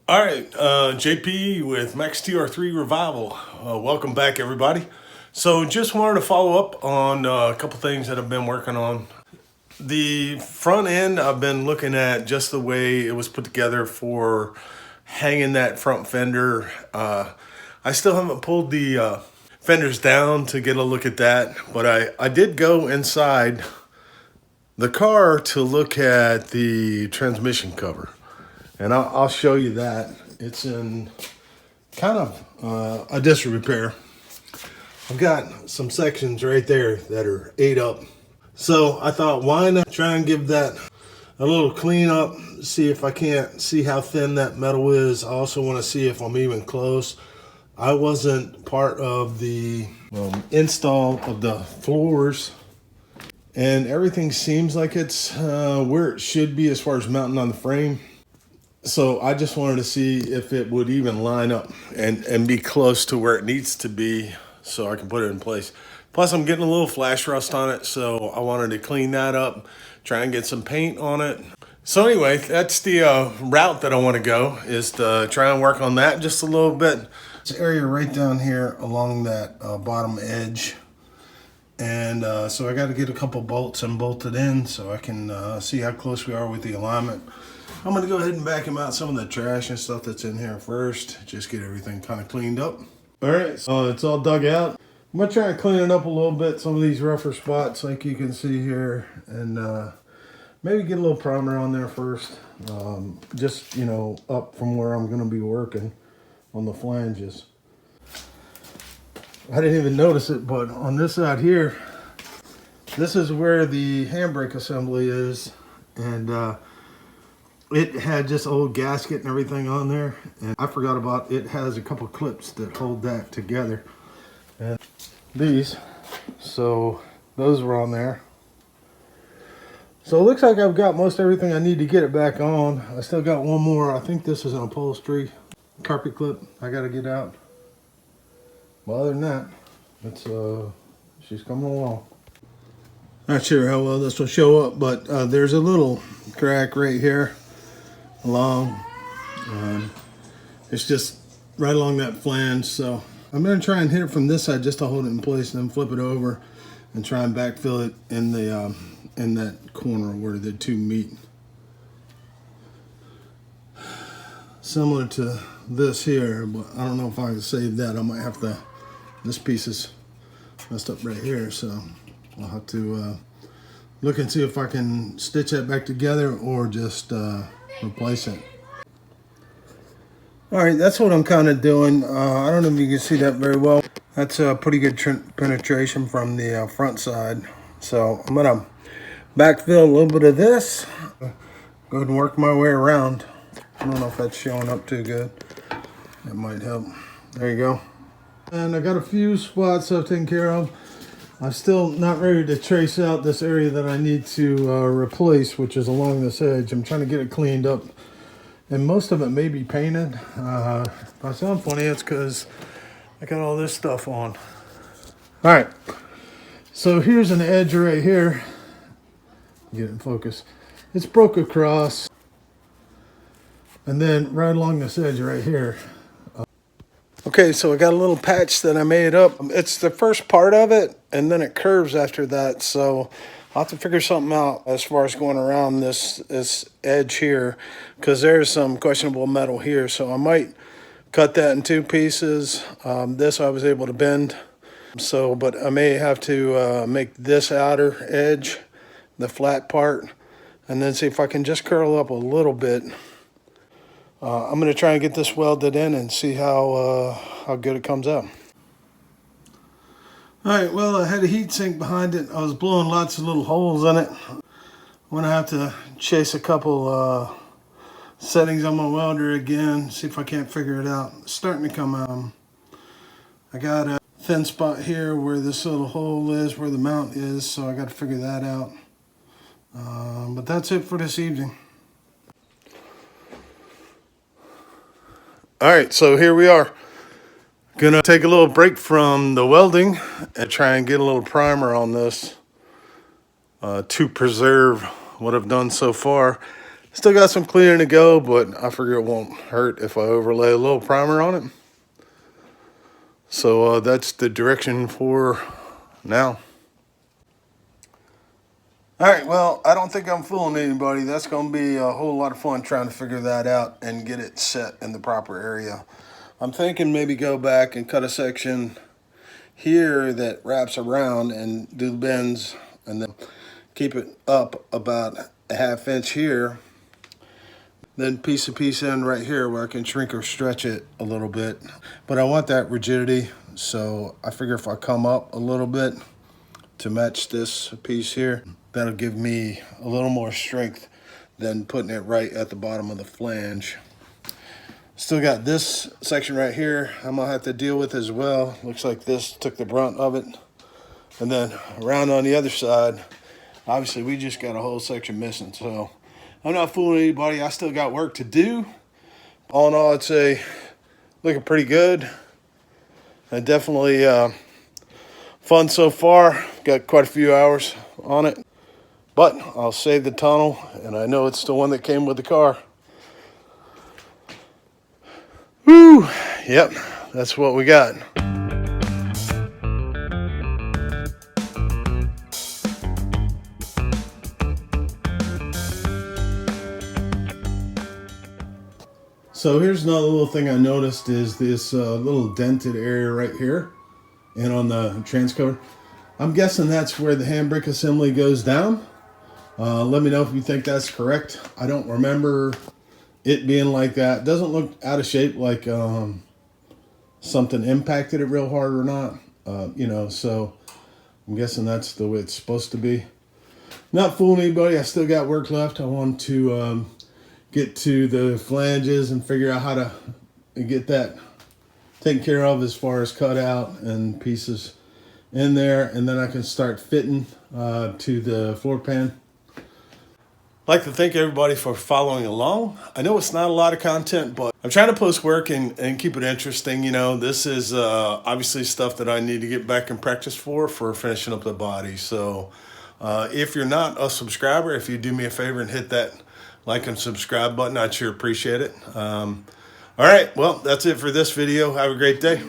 All right, JP with Max Tr3 Revival. Welcome back, everybody. So, just wanted to follow up on a couple things that I've been working on. The front end, I've been looking at just the way it was put together for hanging that front fender. I still haven't pulled the fenders down to get a look at that, but I did go inside the car to look at the transmission cover. And I'll show you that. It's in kind of a disrepair. I've got some sections right there that are ate up. So I thought, why not try and give that a little clean up, see if I can't see how thin that metal is. I also want to see if I'm even close. I wasn't part of the install of the floors, and everything seems like it's where it should be as far as mounting on the frame. So I just wanted to see if it would even line up and be close to where it needs to be so I can put it in place. Plus, I'm getting a little flash rust on it, so I wanted to clean that up, try and get some paint on it. So anyway, that's the route that I want to go, is to try and work on that just a little bit. This area right down here along that bottom edge. And so I got to get a couple bolts and bolted in so I can see how close we are with the alignment. I'm going to go ahead and vacuum out some of the trash and stuff that's in here first. Just get everything kind of cleaned up. All right, so it's all dug out. I'm going to try and clean it up a little bit. Some of these rougher spots like you can see here. And maybe get a little primer on there first. Just, up from where I'm going to be working on the flanges. I didn't even notice it, but on this side here, this is where the handbrake assembly is. And it had just old gasket and everything on there, and I forgot about it. Has a couple clips that hold that together, and these, so those were on there. So it looks like I've got most everything I need to get it back on. I still got one more. I think this is an upholstery carpet clip I got to get out. Well, other than that, it's she's coming along. Not sure how well this will show up, but there's a little crack right here along. It's just right along that flange, so I'm going to try and hit it from this side just to hold it in place, and then flip it over and try and backfill it in the in that corner where the two meet. Similar to this here, but I don't know if I can save that. I might have to. This piece is messed up right here, so I'll have to look and see if I can stitch that back together or just replace it. All right, that's what I'm kind of doing. I don't know if you can see that very well. That's a pretty good penetration from the front side. So I'm gonna backfill a little bit of this. Go ahead and work my way around. I don't know if that's showing up too good. That might help. There you go. And I got a few spots I've taken care of. I'm still not ready to trace out this area that I need to replace, which is along this edge. I'm trying to get it cleaned up. And most of it may be painted. If I sound funny, it's because I got all this stuff on. All right. So here's an edge right here. Get it in focus. It's broke across. And then right along this edge right here. Okay, so I got a little patch that I made up. It's the first part of it, and then it curves after that. So I'll have to figure something out as far as going around this edge here, because there's some questionable metal here. So I might cut that in two pieces. This I was able to bend. So, but I may have to make this outer edge, the flat part, and then see if I can just curl up a little bit. I'm going to try and get this welded in and see how good it comes out. Alright, well, I had a heat sink behind it. I was blowing lots of little holes in it. I'm going to have to chase a couple settings on my welder again, see if I can't figure it out. It's starting to come out. I got a thin spot here where this little hole is, where the mount is, so I got to figure that out. But that's it for this evening. All right, so here we are. Gonna take a little break from the welding and try and get a little primer on this to preserve what I've done so far. Still got some cleaning to go, but I figure it won't hurt if I overlay a little primer on it. So that's the direction for now. All right, well, I don't think I'm fooling anybody. That's going to be a whole lot of fun trying to figure that out and get it set in the proper area. I'm thinking maybe go back and cut a section here that wraps around and do the bends, and then keep it up about a ½ inch here. Then piece a piece in right here where I can shrink or stretch it a little bit. But I want that rigidity, so I figure if I come up a little bit to match this piece here, that'll give me a little more strength than putting it right at the bottom of the flange. Still got this section right here I'm gonna have to deal with as well. Looks like this took the brunt of it. And then around on the other side, obviously we just got a whole section missing, so I'm not fooling anybody. I still got work to do. All in all, I'd say looking pretty good. And definitely fun so far. Got quite a few hours on it. But I'll save the tunnel, and I know it's the one that came with the car. Woo! Yep, that's what we got. So here's another little thing I noticed is this little dented area right here and on the transcover. I'm guessing that's where the handbrake assembly goes down. Let me know if you think that's correct. I don't remember it being like that. It doesn't look out of shape, like something impacted it real hard or not. You know, so I'm guessing that's the way it's supposed to be. Not fooling anybody. I still got work left. I want to get to the flanges and figure out how to get that taken care of as far as cut out and pieces in there, and then I can start fitting to the floor pan. I'd like to thank everybody for following along. I know it's not a lot of content, but I'm trying to post work and keep it interesting. You know, this is obviously stuff that I need to get back in practice for finishing up the body. So if you're not a subscriber, if you do me a favor and hit that like and subscribe button, I'd sure appreciate it. All right, well, that's it for this video. Have a great day.